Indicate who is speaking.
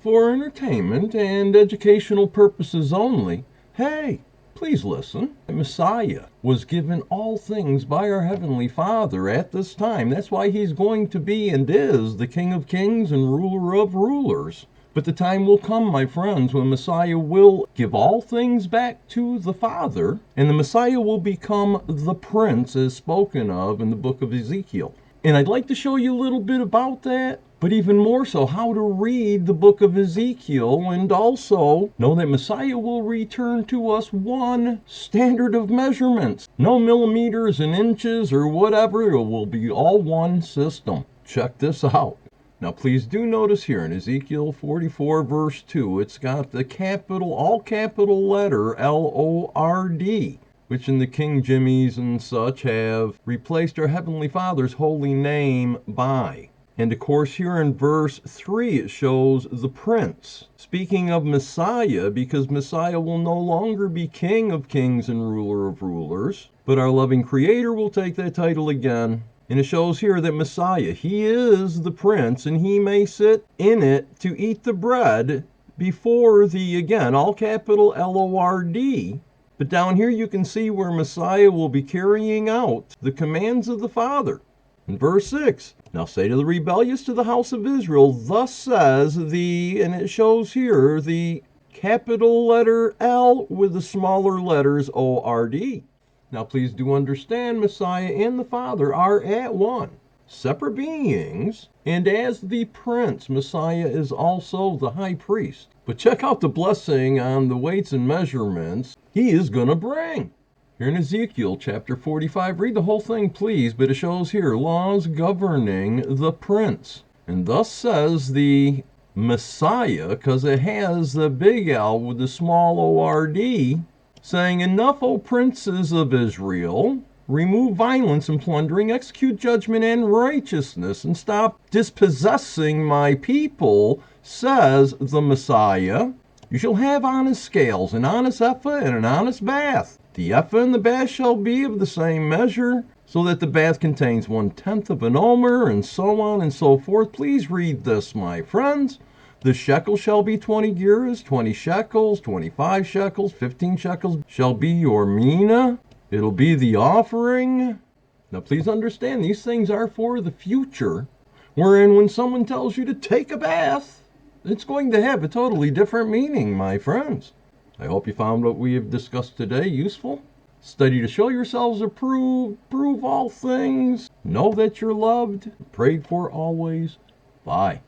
Speaker 1: for entertainment and educational purposes only. Hey, please listen. Messiah was given all things by our Heavenly Father at this time. That's why he's going to be and is the King of Kings and ruler of rulers. But the time will come, my friends, when Messiah will give all things back to the Father, and the Messiah will become the Prince as spoken of in the book of Ezekiel. And I'd like to show you a little bit about that, but even more so, how to read the book of Ezekiel, and also know that Messiah will return to us one standard of measurements. No millimeters and inches or whatever, it will be all one system. Check this out. Now please do notice here in Ezekiel 44 verse 2, it's got the all capital letter L-O-R-D, which in the King Jimmies and such have replaced our Heavenly Father's holy name by. And of course here in verse 3 it shows the Prince, speaking of Messiah, because Messiah will no longer be King of Kings and ruler of rulers, but our loving Creator will take that title again. And it shows here that Messiah, he is the Prince, and he may sit in it to eat the bread before the, again, all capital L-O-R-D. But down here you can see where Messiah will be carrying out the commands of the Father. In verse 6, now say to the rebellious, to the house of Israel, thus says the, and it shows here the capital letter L with the smaller letters O-R-D. Now please do understand, Messiah and the Father are at one, separate beings, and as the Prince, Messiah is also the high priest. But check out the blessing on the weights and measurements he is going to bring. Here in Ezekiel chapter 45, read the whole thing please, but it shows here laws governing the Prince. And thus says the Messiah, because it has the big L with the small O-R-D, saying, enough, O princes of Israel, remove violence and plundering, execute judgment and righteousness, and stop dispossessing my people, says the Messiah. You shall have honest scales, an honest ephah, and an honest bath. The ephah and the bath shall be of the same measure, so that the bath contains 1/10 of an omer, and so on and so forth. Please read this, my friends. The shekel shall be 20 gerahs, 20 shekels, 25 shekels, 15 shekels shall be your mina. It'll be the offering. Now please understand, these things are for the future, wherein when someone tells you to take a bath, it's going to have a totally different meaning, my friends. I hope you found what we have discussed today useful. Study to show yourselves approved, prove all things, know that you're loved, prayed for always. Bye.